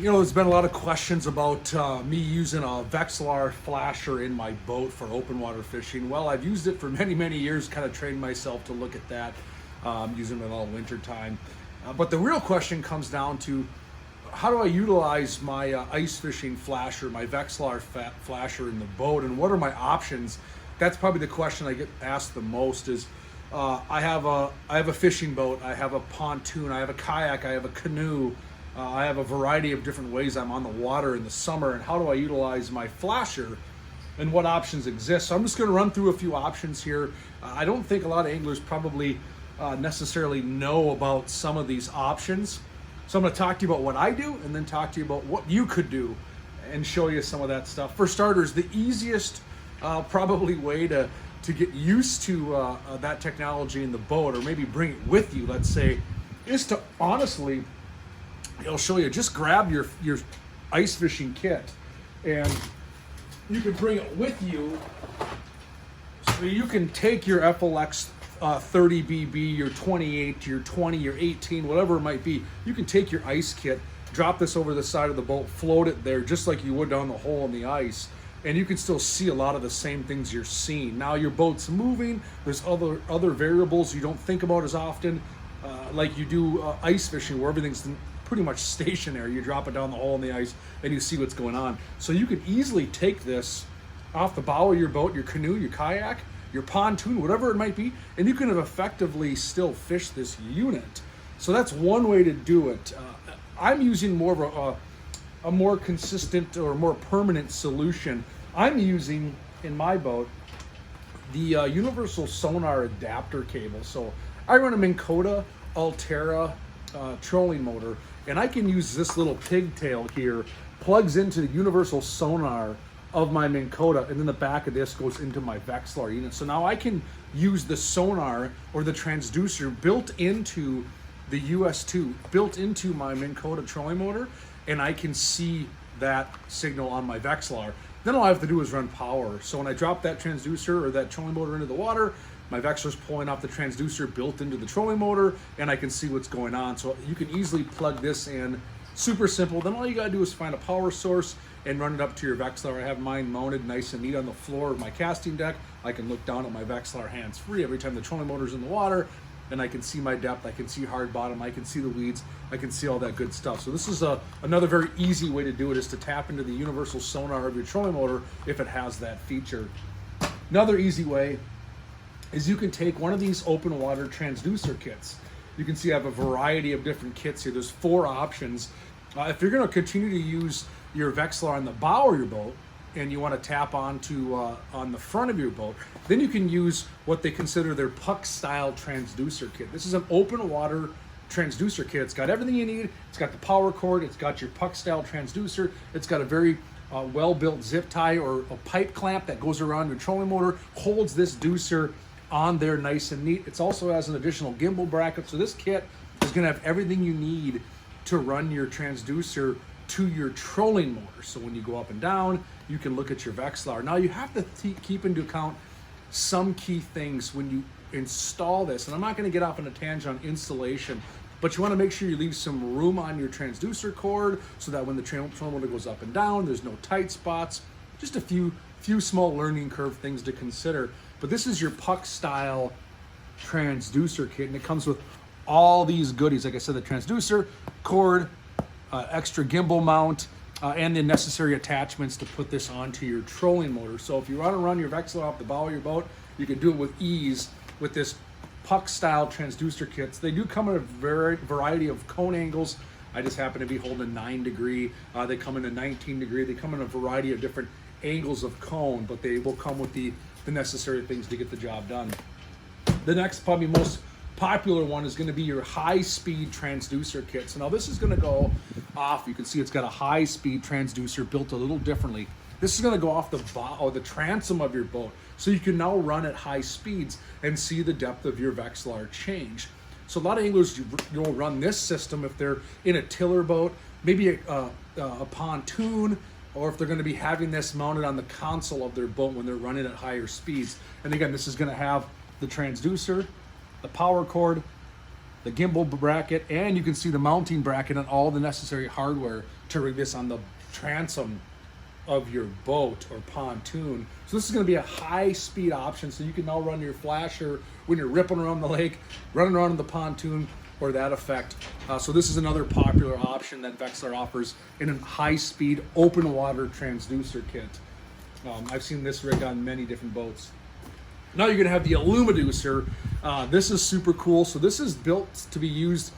You know, there's been a lot of questions about me using a Vexilar flasher in my boat for open water fishing. Well, I've used it for many, many years, kind of trained myself to look at that, using it all winter time. But the real question comes down to how do I utilize my ice fishing flasher, my Vexilar flasher in the boat, and what are my options? That's probably the question I get asked the most is, I have a fishing boat, I have a pontoon, I have a kayak, I have a canoe, I have a variety of different ways I'm on the water in the summer, and how do I utilize my flasher and what options exist? So I'm just going to run through a few options here. I don't think a lot of anglers probably necessarily know about some of these options. So I'm going to talk to you about what I do and then talk to you about what you could do and show you some of that stuff. For starters, the easiest probably way to get used to that technology in the boat, or maybe bring it with you, let's say, is to honestly, I'll show you, just grab your ice fishing kit and you can bring it with you. So you can take your FLX 30BB, your 28, your 20, your 18, whatever it might be. You can take your ice kit, drop this over the side of the boat, float it there just like you would down the hole in the ice, and you can still see a lot of the same things you're seeing. Now your boat's moving, there's other variables you don't think about as often, like you do ice fishing where everything's pretty much stationary. You drop it down the hole in the ice and you see what's going on. So you could easily take this off the bow of your boat, your canoe, your kayak, your pontoon, whatever it might be, and you can have effectively still fish this unit. So that's one way to do it. I'm using more of a more consistent or more permanent solution. I'm using in my boat the universal Sonar adapter cable. So I run a Minn Kota Altera trolling motor, and I can use this little pigtail here, plugs into the universal Sonar of my Minn Kota, and then the back of this goes into my Vexilar unit. So now I can use the Sonar or the transducer built into the US2, built into my Minn Kota trolling motor, and I can see that signal on my Vexilar. Then all I have to do is run power. So when I drop that transducer or that trolling motor into the water, my Vexilar's pulling off the transducer built into the trolling motor, and I can see what's going on. So you can easily plug this in. Super simple. Then all you gotta do is find a power source and run it up to your Vexilar. I have mine mounted nice and neat on the floor of my casting deck. I can look down at my Vexilar hands-free every time the trolling motor's in the water, and I can see my depth, I can see hard bottom, I can see the weeds, I can see all that good stuff. So this is another very easy way to do it, is to tap into the universal Sonar of your trolling motor if it has that feature. Another easy way is you can take one of these open water transducer kits. You can see I have a variety of different kits here. There's 4 options. If you're going to continue to use your Vexilar on the bow of your boat and you want to tap onto on the front of your boat, then you can use what they consider their puck style transducer kit. This is an open water transducer kit. It's got everything you need. It's got the power cord. It's got your puck style transducer. It's got a very well-built zip tie or a pipe clamp that goes around your trolling motor, holds this deucer on there nice and neat. It also has an additional gimbal bracket. So this kit is going to have everything you need to run your transducer to your trolling motor. So when you go up and down, you can look at your Vexilar. Now you have to keep into account some key things when you install this. And I'm not going to get off on a tangent on installation, but you want to make sure you leave some room on your transducer cord so that when the trolling motor goes up and down, there's no tight spots. Just a few small learning curve things to consider. But this is your puck style transducer kit, and it comes with all these goodies. Like I said, the transducer, cord, extra gimbal mount, and the necessary attachments to put this onto your trolling motor. So if you want to run your Vexilar off the bow of your boat, you can do it with ease with this puck style transducer kits. They do come in a variety of cone angles. I just happen to be holding 9 degree. They come in a 19 degree. They come in a variety of different angles of cone, but they will come with the necessary things to get the job done. The next, probably most popular one, is going to be your high-speed transducer kit. So now this is going to go off. You can see it's got a high-speed transducer built a little differently. This is going to go off the bow or the transom of your boat, so you can now run at high speeds and see the depth of your Vexilar change. So a lot of anglers, you'll run this system if they're in a tiller boat, maybe a pontoon, or if they're going to be having this mounted on the console of their boat when they're running at higher speeds. And again, this is going to have the transducer, the power cord, the gimbal bracket, and you can see the mounting bracket and all the necessary hardware to rig this on the transom of your boat or pontoon. So this is going to be a high-speed option, so you can now run your flasher when you're ripping around the lake, running around in the pontoon, or that effect. So this is another popular option that Vexilar offers in a high-speed open water transducer kit. I've seen this rig on many different boats. Now you're going to have the Illumiducer. This is super cool. So this is built to be used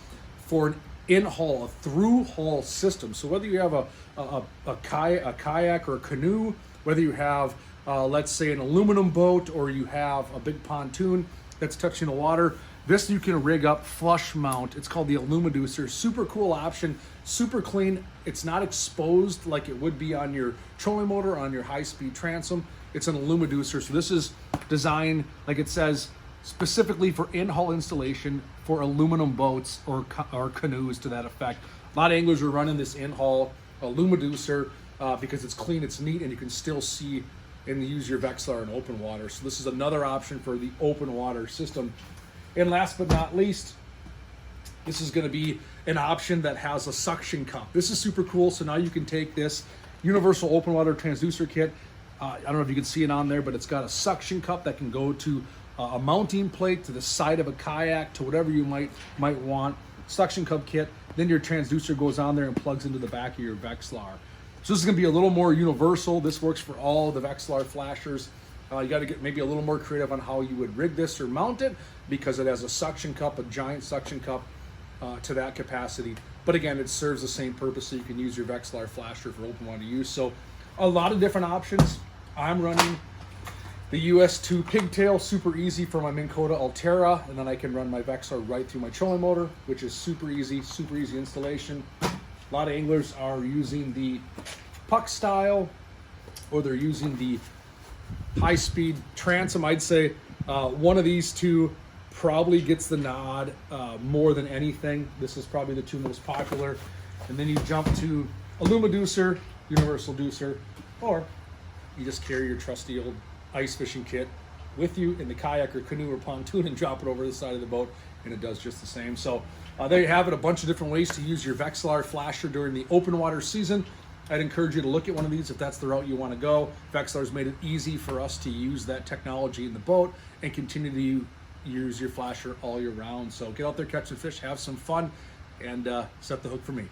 for an in-hull, a through-hull system. So whether you have a kayak or a canoe, whether you have, let's say, an aluminum boat, or you have a big pontoon that's touching the water, this you can rig up flush mount. It's called the Illumiducer. Super cool option, super clean. It's not exposed like it would be on your trolling motor, on your high-speed transom. It's an Illumiducer. So this is designed, like it says, specifically for in-hull installation for aluminum boats or canoes to that effect. A lot of anglers are running this in-hull Illumiducer because it's clean, it's neat, and you can still see and use your Vexilar in open water. So this is another option for the open water system. And last but not least, this is going to be an option that has a suction cup. This is super cool. So now you can take this universal open water transducer kit. I don't know if you can see it on there, but it's got a suction cup that can go to a mounting plate, to the side of a kayak, to whatever you might want. Suction cup kit. Then your transducer goes on there and plugs into the back of your Vexilar. So this is going to be a little more universal. This works for all the Vexilar flashers. You got to get maybe a little more creative on how you would rig this or mount it, because it has a suction cup, a giant suction cup to that capacity. But again, it serves the same purpose, so you can use your Vexilar flasher for open water use. So a lot of different options. I'm running the US2 Pigtail, super easy for my Minn Kota Altera, and then I can run my Vexilar right through my trolling motor, which is super easy installation. A lot of anglers are using the puck style, or they're using the high-speed transom. I'd say one of these two probably gets the nod more than anything. This is probably the two most popular. And then you jump to Illumiducer, Universal Deucer, or you just carry your trusty old ice fishing kit with you in the kayak or canoe or pontoon and drop it over the side of the boat, and it does just the same. So there you have it, a bunch of different ways to use your Vexilar flasher during the open water season. I'd encourage you to look at one of these if that's the route you want to go. Vexilar's made it easy for us to use that technology in the boat and continue to use your flasher all year round. So get out there, catch some fish, have some fun, and set the hook for me.